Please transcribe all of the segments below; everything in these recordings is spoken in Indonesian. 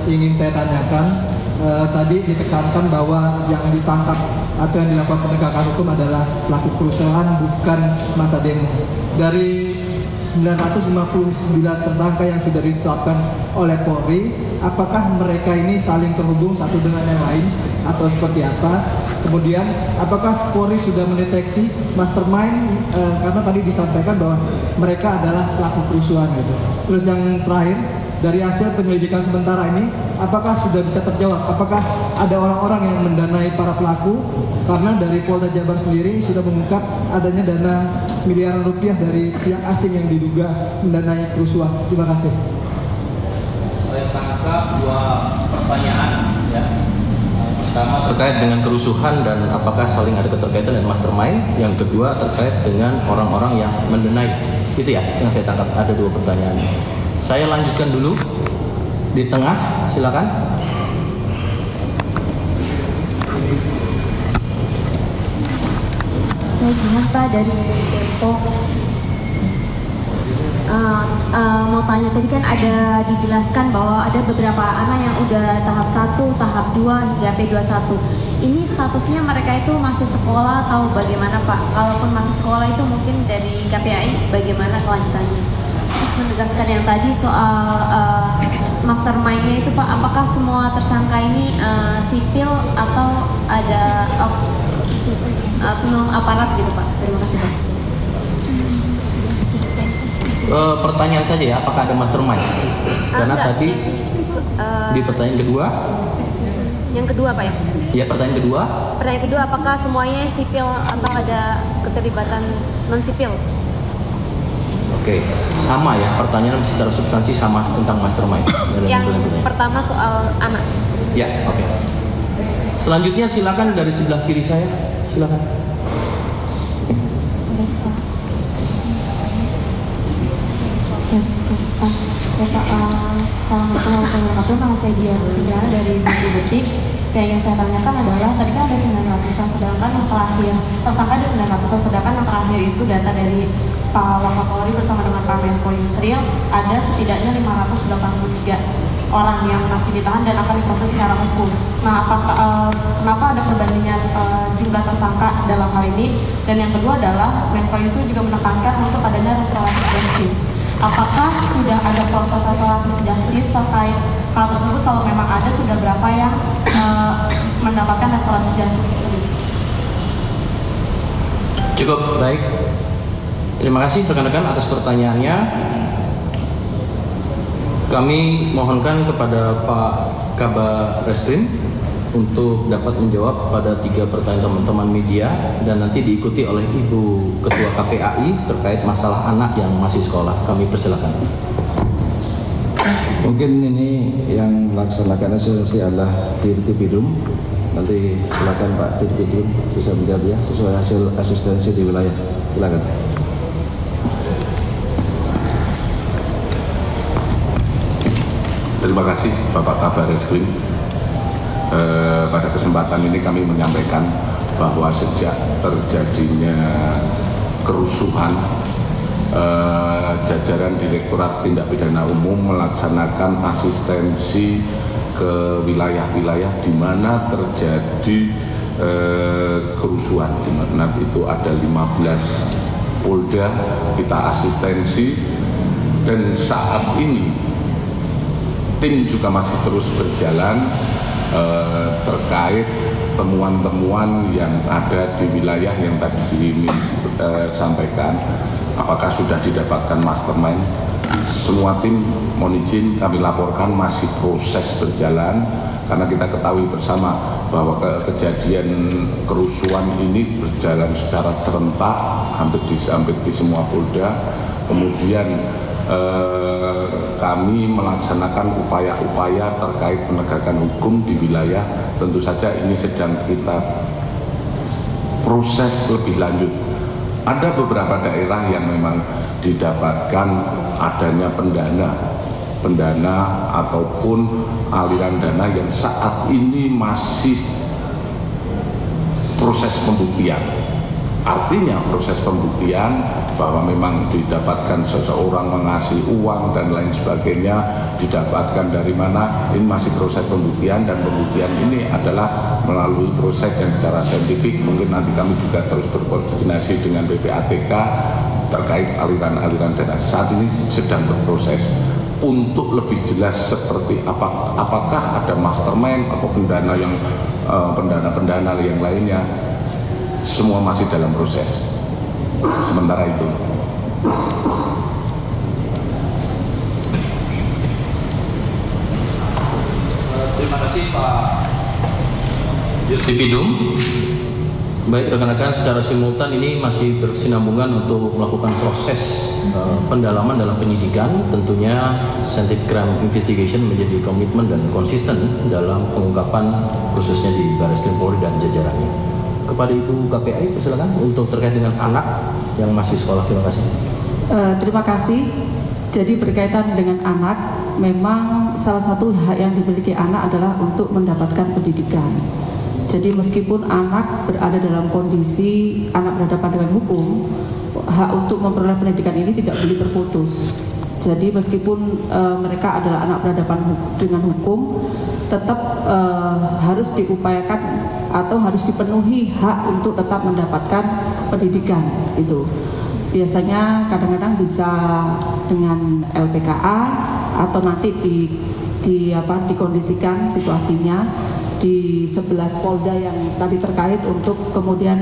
ingin saya tanyakan. Tadi ditekankan bahwa yang ditangkap atau yang dilakukan penegakan hukum adalah pelaku kerusuhan, bukan massa demo. Dari 959 tersangka yang sudah ditetapkan oleh Polri, apakah mereka ini saling terhubung satu dengan yang lain atau seperti apa? Kemudian apakah Polri sudah mendeteksi mastermind, karena tadi disampaikan bahwa mereka adalah pelaku kerusuhan gitu. Terus yang terakhir, dari hasil penyelidikan sementara ini, apakah sudah bisa terjawab? Apakah ada orang-orang yang mendanai para pelaku? Karena dari Polda Jabar sendiri sudah mengungkap adanya dana miliaran rupiah dari pihak asing yang diduga mendanai kerusuhan. Terima kasih. Saya tangkap dua pertanyaan. Ya. Pertama terkait dengan kerusuhan dan apakah saling ada keterkaitan dan mastermind. Yang kedua terkait dengan orang-orang yang mendanai. Itu ya yang saya tangkap. Ada dua pertanyaan. Saya lanjutkan dulu di tengah, silakan. Saya Jihan Pak dari Depok. Mau tanya, tadi kan ada dijelaskan bahwa ada beberapa anak yang udah tahap 1, tahap 2 hingga P21. Ini statusnya mereka itu masih sekolah atau bagaimana Pak? Kalaupun masih sekolah itu mungkin dari KPAI bagaimana kelanjutannya? Terus menegaskan yang tadi soal mastermind-nya itu Pak, apakah semua tersangka ini sipil atau ada oknum aparat gitu Pak? Terima kasih Pak. Pertanyaan saja ya, apakah ada mastermind? Karena tadi di pertanyaan kedua. Yang kedua Pak ya? Ya, pertanyaan kedua. Pertanyaan kedua, apakah semuanya sipil atau ada keterlibatan non-sipil? Oke, sama ya, pertanyaan secara substansi sama tentang mastermind. Yang pertama soal anak. Ya, oke. Selanjutnya silakan dari sebelah kiri saya, silakan. Assalamualaikum warahmatullahi wabarakatuh. Nama saya Diana dari Detik. Yang ingin saya tanyakan adalah, tadi kan ada 900-an, sedangkan yang terakhir tersangka ada 900-an, sedangkan yang terakhir itu data dari Pak Wakapolri bersama dengan Pak Menko Yusril ada setidaknya 583 orang yang masih ditahan dan akan diproses secara hukum. Nah, kenapa ada perbandingan jumlah tersangka dalam hal ini? Dan yang kedua adalah Menko Yusril juga menekankan untuk adanya restoratif justice. Apakah sudah ada proses restoratif justice terkait hal tersebut? Kalau memang ada, sudah berapa yang mendapatkan restoratif justice ini? Cukup, baik. Terima kasih rekan-rekan atas pertanyaannya. Kami mohonkan kepada Pak Kabar Reskrim untuk dapat menjawab pada 3 pertanyaan teman-teman media dan nanti diikuti oleh Ibu Ketua KPAI terkait masalah anak yang masih sekolah. Kami persilakan. Mungkin ini yang melaksanakan asosiasi adalah Dirtipidum. Nanti silakan Pak Dirtipidum bisa menjawab ya sesuai hasil asistensi di wilayah. Silakan. Terima kasih Bapak Kabar Reskrim. Pada kesempatan ini kami menyampaikan bahwa sejak terjadinya kerusuhan, jajaran Direktorat Tindak Pidana Umum melaksanakan asistensi ke wilayah-wilayah di mana terjadi kerusuhan, di mana itu ada 15 polda kita asistensi, dan saat ini tim juga masih terus berjalan terkait temuan-temuan yang ada di wilayah yang tadi disampaikan. Apakah sudah didapatkan mastermind? Semua tim mohon izin kami laporkan masih proses berjalan, karena kita ketahui bersama bahwa kejadian kerusuhan ini berjalan secara serentak hampir di semua polda. Kemudian kami melaksanakan upaya-upaya terkait penegakan hukum di wilayah. Tentu saja ini sedang kita proses lebih lanjut. Ada beberapa daerah yang memang didapatkan adanya pendana ataupun aliran dana yang saat ini masih proses pembuktian. Artinya proses pembuktian bahwa memang didapatkan seseorang mengasih uang dan lain sebagainya, didapatkan dari mana, ini masih proses pembuktian, dan pembuktian ini adalah melalui proses yang secara saintifik. Mungkin nanti kami juga terus berkoordinasi dengan PPATK terkait aliran-aliran dana. Saat ini sedang berproses untuk lebih jelas seperti apakah ada mastermind atau pendana yang pendana yang lainnya, semua masih dalam proses sementara itu. Terima kasih Pak Dirtipidum. Baik rekan-rekan, secara simultan ini masih berkesinambungan untuk melakukan proses pendalaman dalam penyidikan. Tentunya scientific crime investigation menjadi komitmen dan konsisten dalam pengungkapan khususnya di Barreskrim Polri dan jajarannya. Kepada Ibu KPI, persilakan untuk terkait dengan anak yang masih sekolah. Terima kasih. Terima kasih. Jadi berkaitan dengan anak, memang salah satu hak yang dimiliki anak adalah untuk mendapatkan pendidikan. Jadi meskipun anak berada dalam kondisi anak berhadapan dengan hukum, hak untuk memperoleh pendidikan ini tidak boleh terputus. Jadi meskipun mereka adalah anak berhadapan dengan hukum, tetap harus diupayakan atau harus dipenuhi hak untuk tetap mendapatkan pendidikan itu. Biasanya kadang-kadang bisa dengan LPKA atau nanti dikondisikan situasinya di 11 Polda yang tadi terkait, untuk kemudian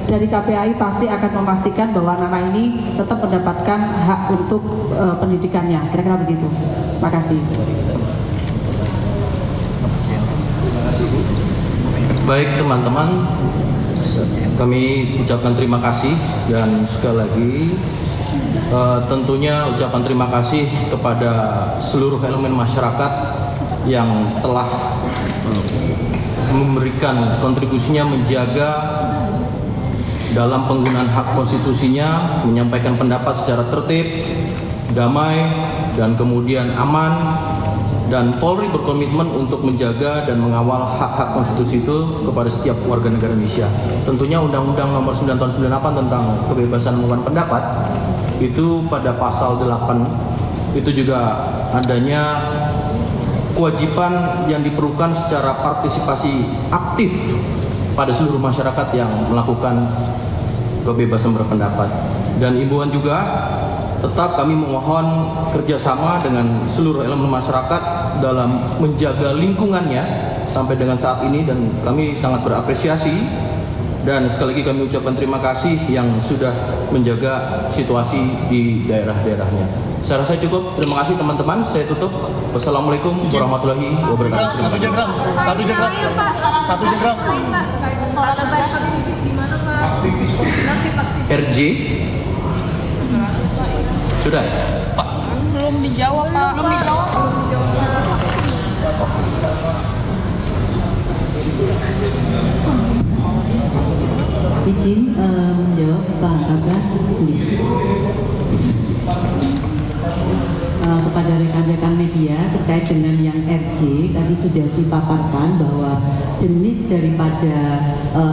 dari KPAI pasti akan memastikan bahwa anak ini tetap mendapatkan hak untuk pendidikannya. Kira-kira begitu. Terima kasih. Baik teman-teman, kami ucapkan terima kasih, dan sekali lagi tentunya ucapan terima kasih kepada seluruh elemen masyarakat yang telah memberikan kontribusinya menjaga dalam penggunaan hak konstitusinya, menyampaikan pendapat secara tertib, damai, dan kemudian aman. Dan Polri berkomitmen untuk menjaga dan mengawal hak-hak konstitusi itu kepada setiap warga negara Indonesia. Tentunya Undang-Undang Nomor 9 Tahun 98 tentang kebebasan mengungkapkan pendapat itu pada pasal 8 itu juga adanya kewajiban yang diperlukan secara partisipasi aktif pada seluruh masyarakat yang melakukan kebebasan berpendapat. Dan imbauan juga, tetap kami memohon kerjasama dengan seluruh elemen masyarakat dalam menjaga lingkungannya sampai dengan saat ini, dan kami sangat berapresiasi. Dan sekali lagi kami ucapkan terima kasih yang sudah menjaga situasi di daerah-daerahnya. Saya rasa cukup. Terima kasih teman-teman. Saya tutup. Wassalamualaikum warahmatullahi wabarakatuh. Satu jenggrang. RJ sudah ya? Pak, belum dijawab Pak. Izin menjawab Pak Abra kepada rekan-rekan media terkait dengan yang RJ. Tadi sudah dipaparkan bahwa jenis daripada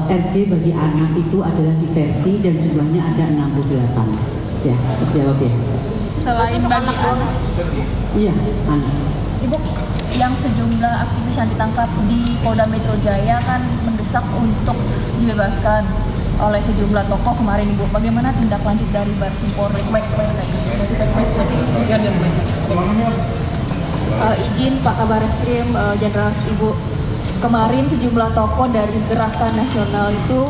RJ bagi anak itu adalah diversi dan jumlahnya ada 68. Ya, terjawab ya. Selain bagi anak. Iya, anak. Ibu, yang sejumlah aktivis yang ditangkap di Polda Metro Jaya kan mendesak untuk dibebaskan oleh sejumlah tokoh kemarin Ibu. Bagaimana tindak lanjut dari Barreskrim Polri? Izin Pak Kabar Reskrim Jenderal Ibu, kemarin sejumlah tokoh dari Gerakan Nasional itu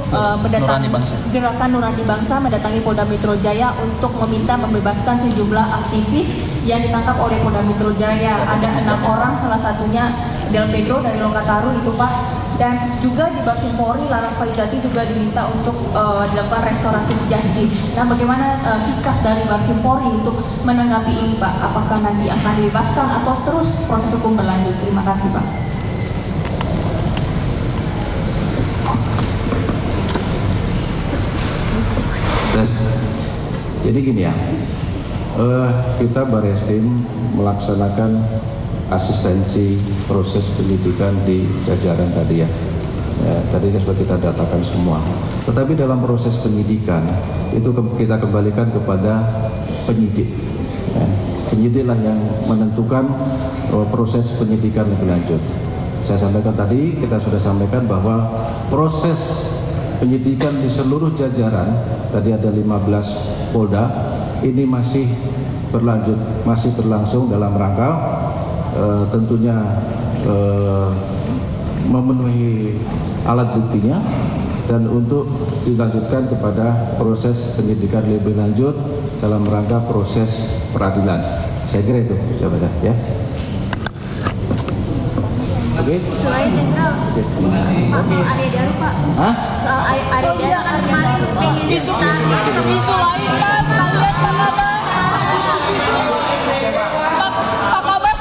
Gerakan Nurani Bangsa mendatangi Polda Metro Jaya untuk meminta membebaskan sejumlah aktivis yang ditangkap oleh Polda Metro Jaya. Ada 6 orang, salah satunya Del Pedro dari Lokataru itu Pak. Dan juga di Barreskrim Polri Laras Palijati juga diminta untuk dilakukan restoratif justice. Nah, bagaimana sikap dari Barreskrim Polri untuk menanggapi ini Pak? Apakah nanti akan dibebaskan atau terus proses hukum berlanjut? Terima kasih Pak. Jadi gini ya, kita Barreskrim melaksanakan asistensi proses penyidikan di jajaran tadi ya, Tadi sudah kita datakan semua. Tetapi dalam proses penyidikan itu kita kembalikan kepada penyidik. Penyidiklah yang menentukan proses penyidikan lebih lanjut. Saya sampaikan tadi, kita sudah sampaikan bahwa proses penyidikan di seluruh jajaran, tadi ada 15 Polda, ini masih berlanjut, masih berlangsung dalam rangka tentunya memenuhi alat buktinya dan untuk dilanjutkan kepada proses penyidikan lebih lanjut dalam rangka proses peradilan. Saya kira itu jawabannya, ya. Oke. Selain Jenderal, Pak, soal Arya Daru, Pak. Hah? Soal Arya Daru kan kemarin pengen ditarik. Isu lain lah, sekalian Pak Kabar. Pak Kabar